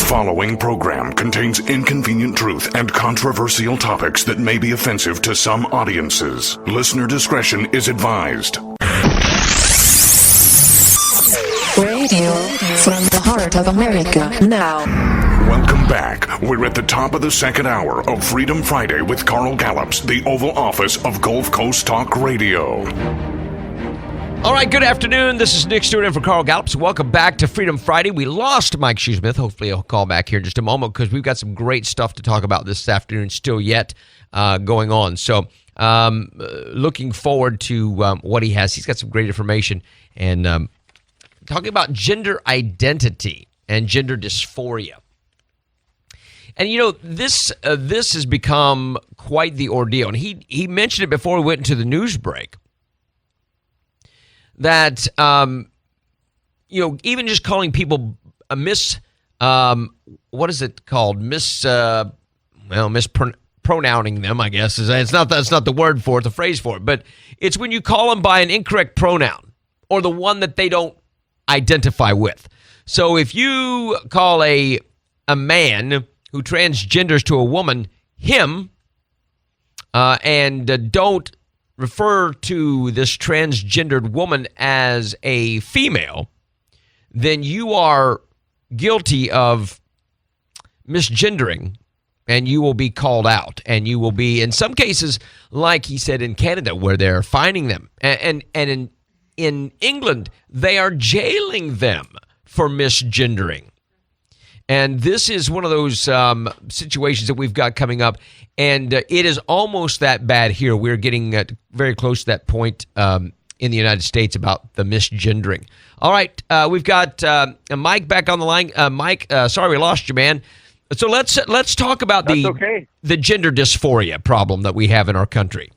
following program contains inconvenient truth and controversial topics that may be offensive to some audiences. Listener discretion is advised. Radio from the heart of America now. Welcome back. We're at the top of the second hour of Freedom Friday with Carl Gallups, the Oval Office of Gulf Coast Talk Radio. All right, good afternoon. This is Nick Stewart in for Carl Gallups. Welcome back to Freedom Friday. We lost Mike Shoesmith. Hopefully he'll call back here in just a moment because we've got some great stuff to talk about this afternoon still yet going on. So looking forward to what he has. He's got some great information and talking about gender identity and gender dysphoria. And, you know, this has become quite the ordeal. And he mentioned it before we went into the news break. That, you know, even just calling people a what is it called? Mispronouncing them, I guess. That's not the word for it, the phrase for it. But it's when you call them by an incorrect pronoun or the one that they don't identify with. So if you call a man who transgenders to a woman him and don't refer to this transgendered woman as a female, then you are guilty of misgendering and you will be called out and you will be, in some cases, like he said in Canada, where they're fining them. And in England, they are jailing them for misgendering. And this is one of those situations that we've got coming up. And it is almost that bad here. We're getting very close to that point in the United States about the misgendering. All right, we've got Mike back on the line. Mike, sorry we lost you, man. So let's talk about the gender dysphoria problem that we have in our country.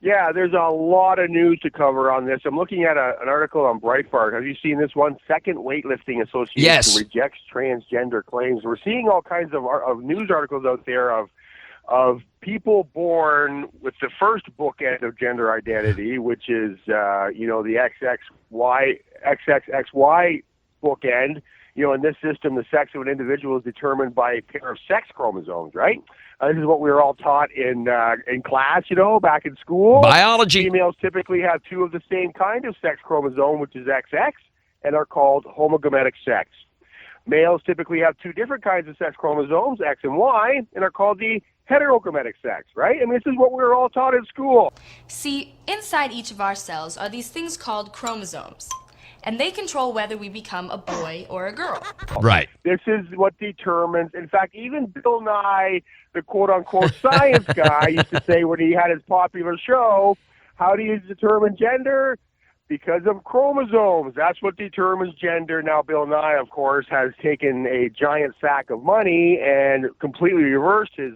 Yeah, there's a lot of news to cover on this. I'm looking at an article on Breitbart. Have you seen this one? Second Weightlifting Association rejects transgender claims. We're seeing all kinds of news articles out there of people born with the first bookend of gender identity, which is the XXXY bookend. You know, in this system, the sex of an individual is determined by a pair of sex chromosomes, right? This is what we were all taught in class, back in school. Biology. Females typically have two of the same kind of sex chromosome, which is XX, and are called homogametic sex. Males typically have two different kinds of sex chromosomes, X and Y, and are called the heterogametic sex, right? I mean, this is what we were all taught in school. See, inside each of our cells are these things called chromosomes. And they control whether we become a boy or a girl. Right. This is what determines, in fact, even Bill Nye, the quote-unquote science guy, used to say when he had his popular show, how do you determine gender? Because of chromosomes. That's what determines gender. Now, Bill Nye, of course, has taken a giant sack of money and completely reversed his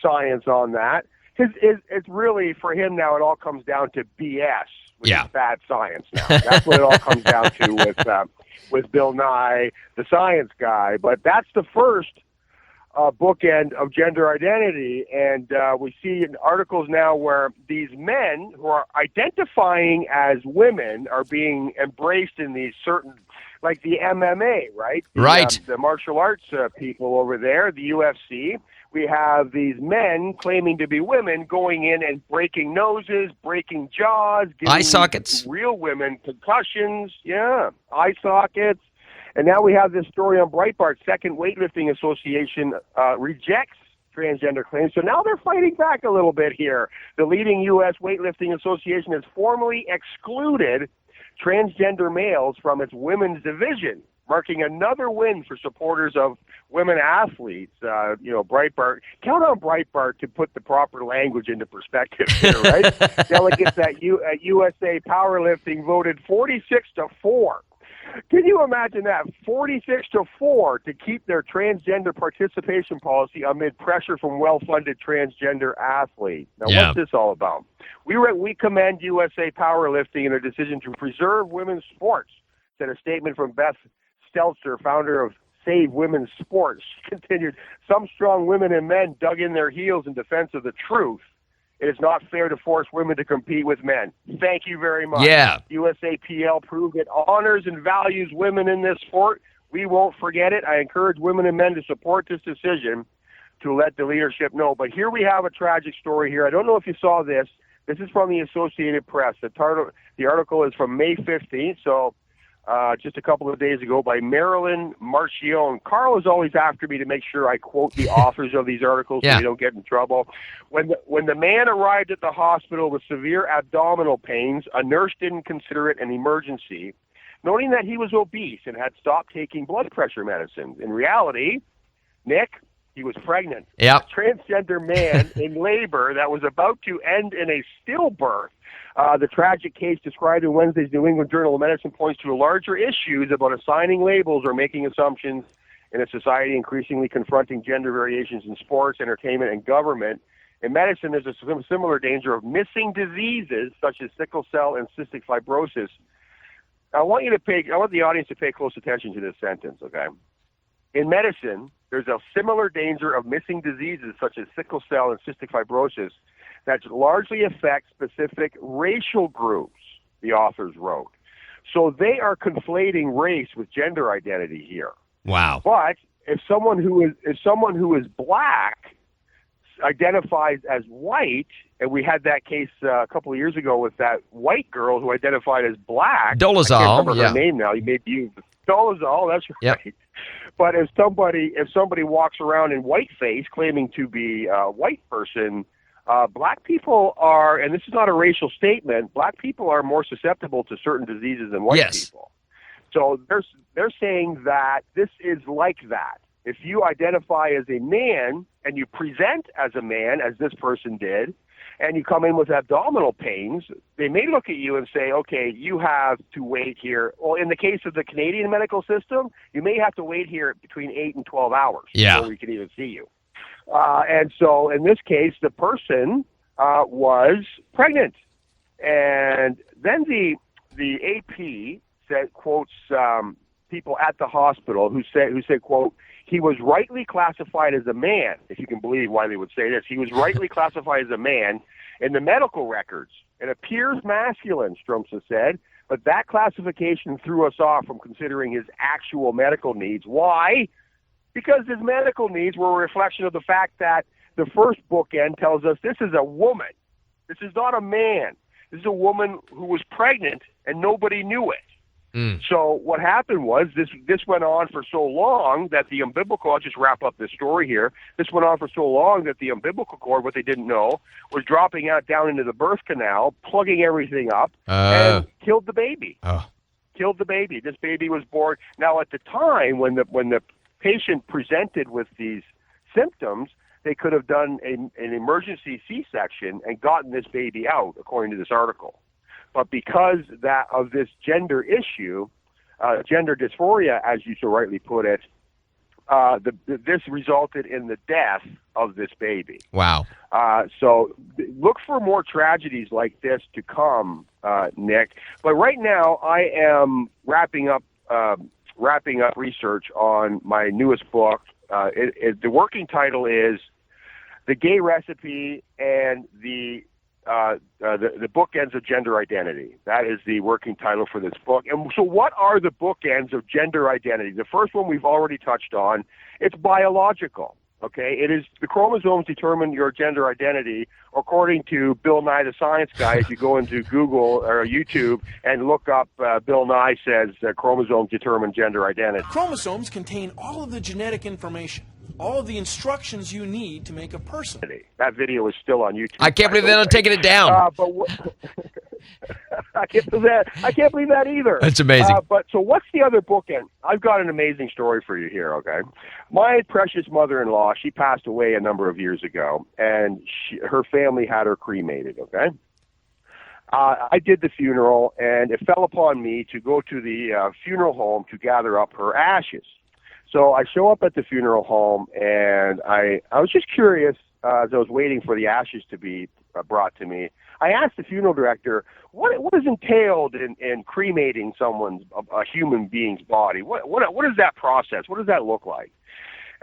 science on that. It's really, for him now, it all comes down to BS. Which is bad science now. That's what it all comes down to with Bill Nye, the science guy. But that's the first bookend of gender identity. And we see in articles now where these men who are identifying as women are being embraced in these certain, like the MMA, right? Right. The martial arts people over there, the UFC. We have these men claiming to be women going in and breaking noses, breaking jaws, giving eye sockets, real women concussions, eye sockets. And now we have this story on Breitbart. Second Weightlifting Association rejects transgender claims. So now they're fighting back a little bit here. The leading U.S. Weightlifting Association has formally excluded transgender males from its women's division, marking another win for supporters of women athletes. Breitbart, count on Breitbart to put the proper language into perspective here, right? Delegates at USA Powerlifting voted 46-4. Can you imagine that? 46-4 to keep their transgender participation policy amid pressure from well-funded transgender athletes. Now, what's this all about? We commend USA Powerlifting in their decision to preserve women's sports, said a statement from Beth Stelzer, founder of Save Women's Sports. She continued, some strong women and men dug in their heels in defense of the truth. It is not fair to force women to compete with men. Thank you very much. Yeah. USAPL proved it honors and values women in this sport. We won't forget it. I encourage women and men to support this decision to let the leadership know. But here we have a tragic story here. I don't know if you saw this. This is from the Associated Press. The article is from May 15th, so just a couple of days ago, by Marilyn Marchione. Carl is always after me to make sure I quote the authors of these articles so we don't get in trouble. When the man arrived at the hospital with severe abdominal pains, a nurse didn't consider it an emergency, noting that he was obese and had stopped taking blood pressure medicines. In reality, Nick, he was pregnant. Yep. A transgender man in labor that was about to end in a stillbirth. The tragic case described in Wednesday's New England Journal of Medicine points to larger issues about assigning labels or making assumptions in a society increasingly confronting gender variations in sports, entertainment, and government. In medicine, there's a similar danger of missing diseases such as sickle cell and cystic fibrosis. I want the audience to pay close attention to this sentence, okay? In medicine, there's a similar danger of missing diseases such as sickle cell and cystic fibrosis that largely affect specific racial groups, the authors wrote. So they are conflating race with gender identity here. Wow. But if someone who is black identifies as white, and we had that case a couple of years ago with that white girl who identified as black. Dolezal, I can't remember her name now. You maybe you Dolezal, that's right. Yep. But if somebody walks around in whiteface claiming to be a white person, black people are, and this is not a racial statement, black people are more susceptible to certain diseases than white people. So they're saying that this is like that. If you identify as a man and you present as a man, as this person did, and you come in with abdominal pains, they may look at you and say, okay, you have to wait here. Well, in the case of the Canadian medical system, you may have to wait here between 8 and 12 hours before we can even see you. And so in this case, the person was pregnant. And then the AP quotes people at the hospital who said, quote, he was rightly classified as a man, if you can believe why they would say this. He was rightly classified as a man in the medical records. It appears masculine, Strumsa said, but that classification threw us off from considering his actual medical needs. Why? Because his medical needs were a reflection of the fact that the first bookend tells us this is a woman. This is not a man. This is a woman who was pregnant and nobody knew it. So what happened was this went on for so long that the umbilical, I'll just wrap up this story here. This went on for so long that the umbilical cord, what they didn't know, was dropping out down into the birth canal, plugging everything up, and killed the baby. Killed the baby. This baby was born. Now, at the time when the patient presented with these symptoms, they could have done an emergency C-section and gotten this baby out, according to this article. But because of this gender issue, gender dysphoria, as you so rightly put it, this resulted in the death of this baby. Wow. So look for more tragedies like this to come, Nick. But right now, I am wrapping up research on my newest book. The working title is "The Gay Recipe and the Bookends of Gender Identity." That is the working title for this book. And so what are the bookends of gender identity? The first one we've already touched on. It's biological, okay? It is the chromosomes determine your gender identity, according to Bill Nye the Science Guy. If you go into Google or YouTube and look up Bill Nye says chromosomes determine gender identity. Chromosomes contain all of the genetic information, all of the instructions you need to make a person. That video is still on YouTube. I can't believe they're not taking it down. I can't believe that either. That's amazing. But so what's the other bookend? I've got an amazing story for you here, okay? My precious mother-in-law, she passed away a number of years ago, and her family had her cremated, okay? I did the funeral, and it fell upon me to go to the funeral home to gather up her ashes. So I show up at the funeral home, and I was just curious as I was waiting for the ashes to be brought to me. I asked the funeral director, what is entailed in cremating a human being's body? What is that process? What does that look like?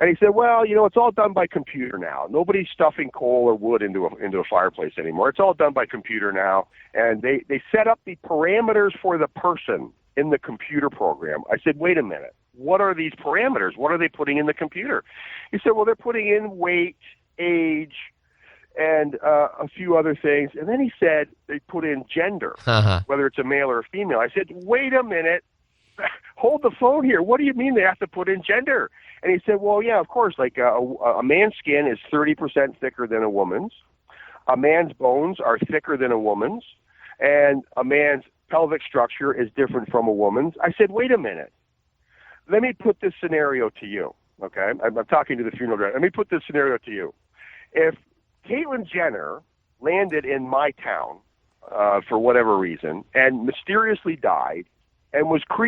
And he said, well, it's all done by computer now. Nobody's stuffing coal or wood into a fireplace anymore. It's all done by computer now. And they set up the parameters for the person in the computer program. I said, wait a minute. What are these parameters? What are they putting in the computer? He said, well, they're putting in weight, age, and a few other things. And then he said they put in gender, whether it's a male or a female. I said, wait a minute. Hold the phone here. What do you mean they have to put in gender? And he said, well, yeah, of course. Like a man's skin is 30% thicker than a woman's. A man's bones are thicker than a woman's. And a man's pelvic structure is different from a woman's. I said, wait a minute. Let me put this scenario to you, okay? I'm talking to the funeral director. Let me put this scenario to you. If Caitlyn Jenner landed in my town for whatever reason and mysteriously died and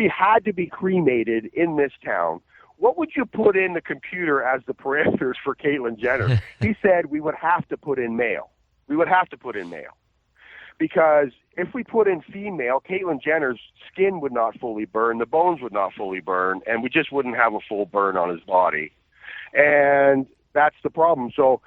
had to be cremated in this town, what would you put in the computer as the parameters for Caitlyn Jenner? He said we would have to put in male. We would have to put in male. Because if we put in female, Caitlyn Jenner's skin would not fully burn, the bones would not fully burn, and we just wouldn't have a full burn on his body. And that's the problem. So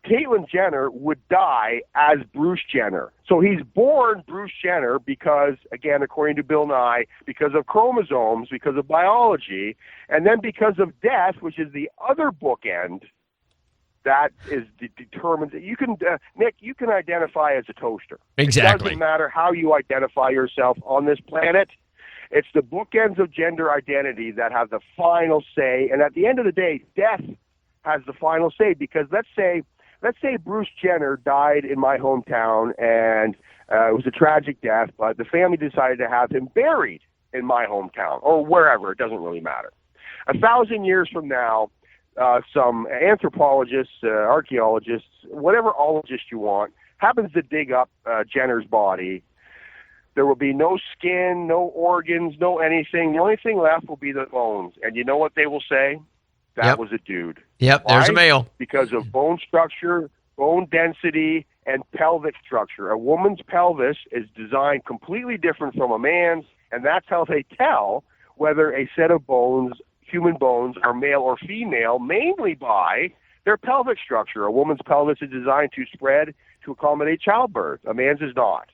Caitlyn Jenner would die as Bruce Jenner. So he's born Bruce Jenner because, again, according to Bill Nye, because of chromosomes, because of biology, and then because of death, which is the other bookend, that is determined. You can, Nick, you can identify as a toaster. Exactly. It doesn't matter how you identify yourself on this planet. It's the bookends of gender identity that have the final say. And at the end of the day, death has the final say, because let's say Bruce Jenner died in my hometown, and it was a tragic death, but the family decided to have him buried in my hometown or wherever. It doesn't really matter. 1,000 years from now, some anthropologists, archaeologists, whatever ologist you want, happens to dig up Jenner's body. There will be no skin, no organs, no anything. The only thing left will be the bones. And you know what they will say? That was a dude. Yep, Why? There's a male. Because of bone structure, bone density, and pelvic structure. A woman's pelvis is designed completely different from a man's, and that's how they tell whether a set of bones, human bones, are male or female, mainly by their pelvic structure. A woman's pelvis is designed to spread to accommodate childbirth. A man's is not.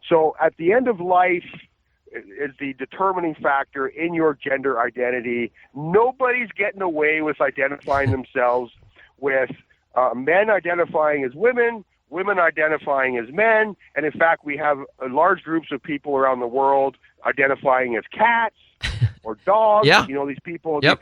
So at the end of life is the determining factor in your gender identity. Nobody's getting away with identifying themselves with men identifying as women, women identifying as men, and in fact we have large groups of people around the world identifying as cats or dogs. Yeah. You know, these people, Yep.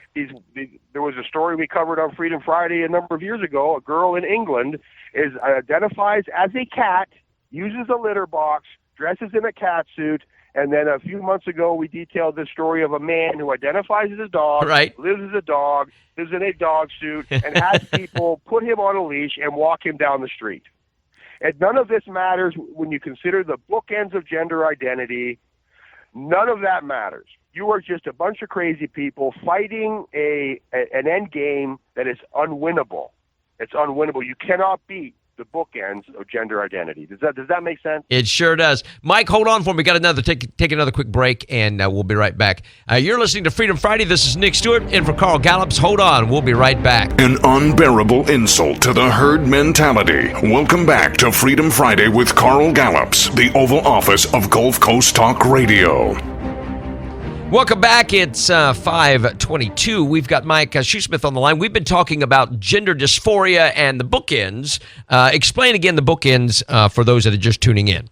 there was a story we covered on Freedom Friday a number of years ago. A girl in England identifies as a cat, uses a litter box, dresses in a cat suit, and then a few months ago we detailed the story of a man who identifies as a dog, Right. lives as a dog, lives in a dog suit, and has people put him on a leash and walk him down the street. And none of this matters when you consider the bookends of gender identity. None of that matters. You are just a bunch of crazy people fighting an end game that is unwinnable. It's unwinnable. You cannot beat the bookends of gender identity. Does that make sense? It sure does. Mike, hold on for me. We got another take another quick break, and we'll be right back. You're listening to Freedom Friday. This is Nick Stewart in for Carl Gallups. Hold on. We'll be right back. An unbearable insult to the herd mentality. Welcome back to Freedom Friday with Carl Gallups, the Oval Office of Gulf Coast Talk Radio. Welcome back. It's 5:22. We've got Mike Shoesmith on the line. We've been talking about gender dysphoria and the bookends. Explain again the bookends for those that are just tuning in.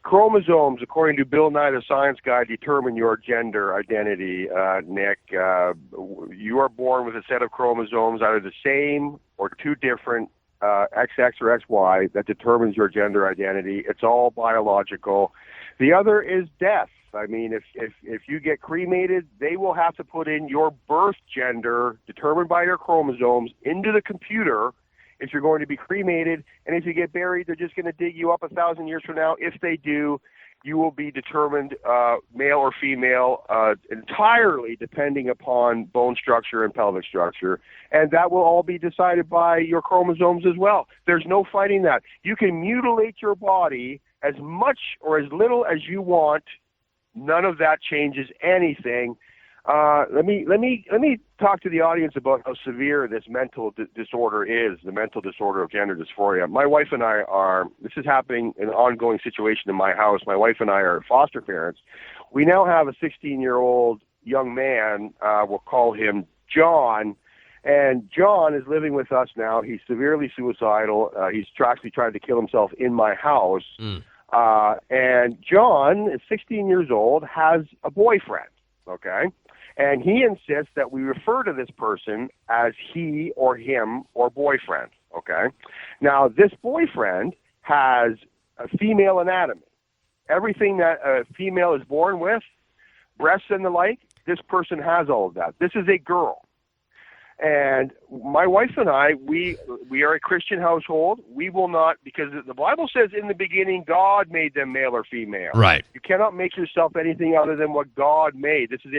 Chromosomes, according to Bill Nye, the Science Guy, determine your gender identity, Nick. You are born with a set of chromosomes, either the same or two different, XX or XY, that determines your gender identity. It's all biological. The other is death. I mean, if you get cremated, they will have to put in your birth gender, determined by your chromosomes, into the computer if you're going to be cremated. And if you get buried, they're just going to dig you up 1,000 years from now. If they do, you will be determined male or female entirely depending upon bone structure and pelvic structure. And that will all be decided by your chromosomes as well. There's no fighting that. You can mutilate your body as much or as little as you want. None of that changes anything. Let me talk to the audience about how severe this mental disorder is, the mental disorder of gender dysphoria. My wife and I this is happening in an ongoing situation in my house. My wife and I are foster parents. We now have a 16-year-old young man, we'll call him John, and John is living with us now. He's severely suicidal. He's actually tried to kill himself in my house. And John is 16 years old, has a boyfriend, okay? And he insists that we refer to this person as he or him or boyfriend, okay? Now, this boyfriend has a female anatomy. Everything that a female is born with, breasts and the like, this person has all of that. This is a girl. And my wife and I, we are a Christian household. We will not, because the Bible says in the beginning, God made them male or female. Right. You cannot make yourself anything other than what God made. This is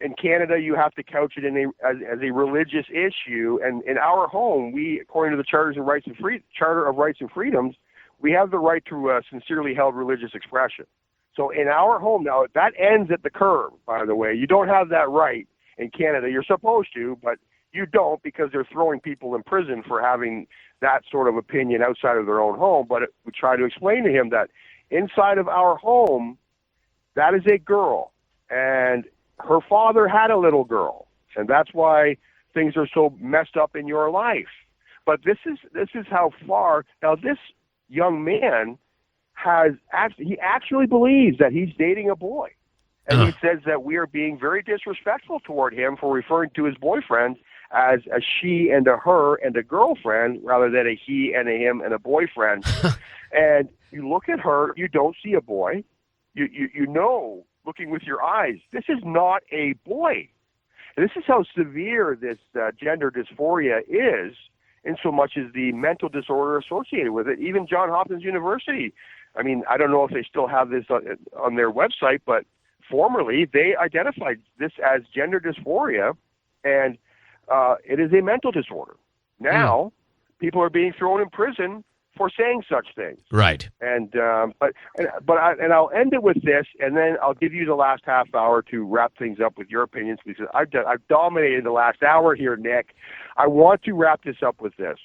in Canada, you have to couch it as a religious issue. And in our home, we, according to the Charter of Rights and Freedoms, we have the right to sincerely held religious expression. So in our home now, that ends at the curb, by the way. You don't have that right in Canada. You're supposed to, but you don't, because they're throwing people in prison for having that sort of opinion outside of their own home. But we try to explain to him that inside of our home, that is a girl, and her father had a little girl, and that's why things are so messed up in your life. But this is how far now this young man he actually believes that he's dating a boy, and he says that we are being very disrespectful toward him for referring to his boyfriend as a she and a her and a girlfriend rather than a he and a him and a boyfriend. And you look at her, you don't see a boy. You know, looking with your eyes, this is not a boy. And this is how severe this gender dysphoria is, in so much as the mental disorder associated with it. Even Johns Hopkins University, I mean, I don't know if they still have this on their website, but formerly they identified this as gender dysphoria, and it is a mental disorder. Now, people are being thrown in prison for saying such things. Right. And I'll end it with this, and then I'll give you the last half hour to wrap things up with your opinions, because I've dominated the last hour here, Nick. I want to wrap this up with this.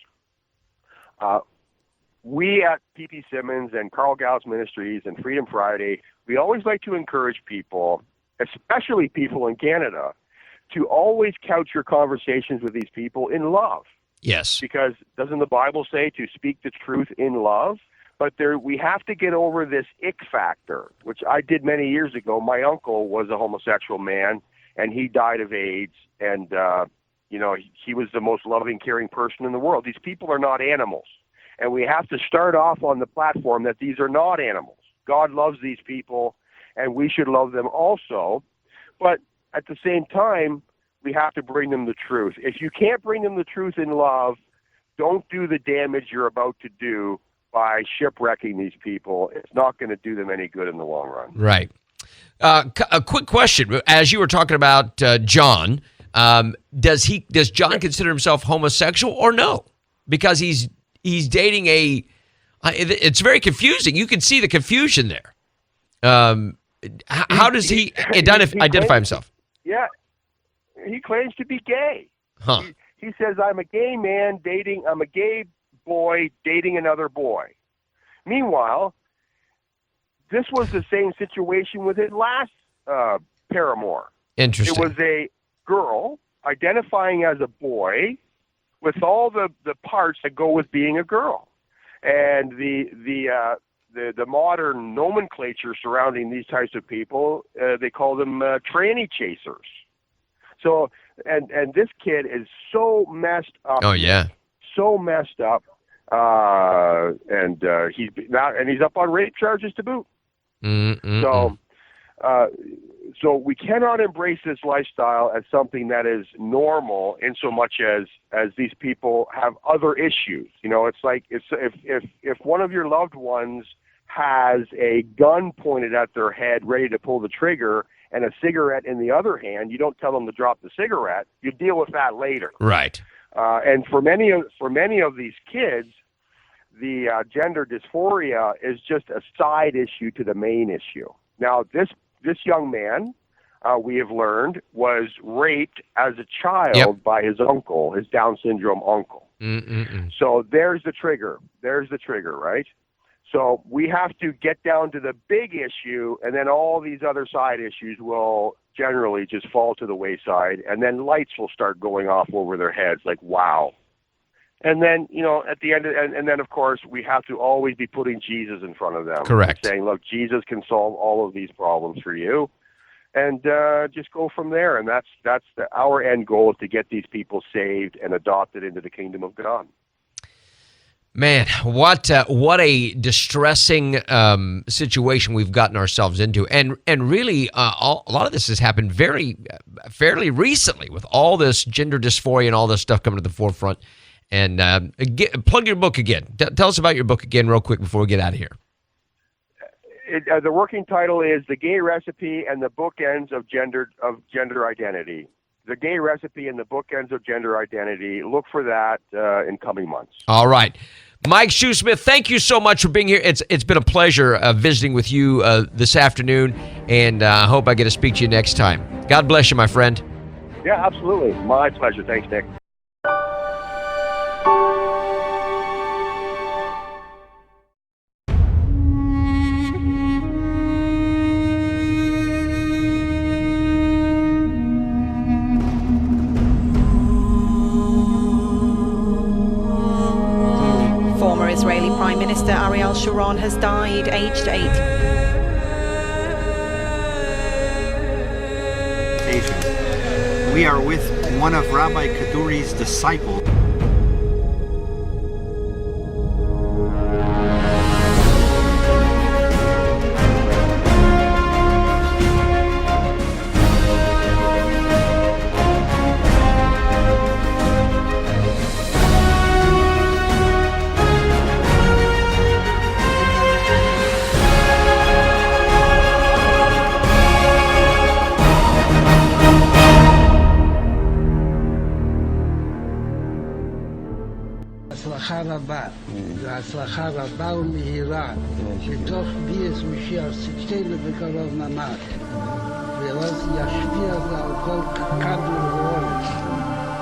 We at ppsimmons and Carl Gallups Ministries and Freedom Friday, we always like to encourage people, especially people in Canada, to always couch your conversations with these people in love. Yes. Because doesn't the Bible say to speak the truth in love? But we have to get over this ick factor, which I did many years ago. My uncle was a homosexual man, and he died of AIDS, and he was the most loving, caring person in the world. These people are not animals, and we have to start off on the platform that these are not animals. God loves these people, and we should love them also. But at the same time, we have to bring them the truth. If you can't bring them the truth in love, don't do the damage you're about to do by shipwrecking these people. It's not going to do them any good in the long run. Right. A quick question. As you were talking about John, does John consider himself homosexual or no? Because he's dating it's very confusing. You can see the confusion there. How does he identify himself? Yeah, he claims to be gay. Huh. He says, I'm a gay man I'm a gay boy dating another boy. Meanwhile, this was the same situation with his last paramour. Interesting. It was a girl identifying as a boy with all the parts that go with being a girl. And the modern nomenclature surrounding these types of people, they call them tranny chasers. So, and this kid is so messed up. Oh yeah, so messed up, and he's up on rape charges to boot. So we cannot embrace this lifestyle as something that is normal, in so much as these people have other issues. You know, it's like if one of your loved ones has a gun pointed at their head, ready to pull the trigger, and a cigarette in the other hand, you don't tell them to drop the cigarette. You deal with that later. Right. And for many of these kids, the gender dysphoria is just a side issue to the main issue. Now, this young man, we have learned, was raped as a child Yep. by his uncle, his Down syndrome uncle. Mm-mm-mm. So there's the trigger. There's the trigger, right? So we have to get down to the big issue, and then all these other side issues will generally just fall to the wayside, and then lights will start going off over their heads like, wow. And then, at the end, and then, of course, we have to always be putting Jesus in front of them. Correct. Saying, look, Jesus can solve all of these problems for you. And just go from there. And that's our end goal, is to get these people saved and adopted into the kingdom of God. Man, what a distressing situation we've gotten ourselves into, and really a lot of this has happened fairly recently with all this gender dysphoria and all this stuff coming to the forefront. And plug your book again. Tell us about your book again, real quick, before we get out of here. The working title is "The Gay Recipe and the Bookends of Gender Identity." The Gay Recipe and the Bookends of Gender Identity. Look for that in coming months. All right. Mike Shoesmith, thank you so much for being here. It's been a pleasure visiting with you this afternoon, and I hope I get to speak to you next time. God bless you, my friend. Yeah, absolutely. My pleasure. Thanks, Nick. Israeli Prime Minister Ariel Sharon has died, aged 80. We are with one of Rabbi Kaduri's disciples. הצלחה רבה, והצלחה רבה ומהירה, בתוך ביאת משיח צדקנו בקרוב ממש, ואז ישפיע זה על כל כדור ואורץ.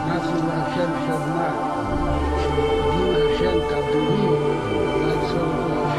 נעשו להשם שמע, דין השם כדורים, לעצור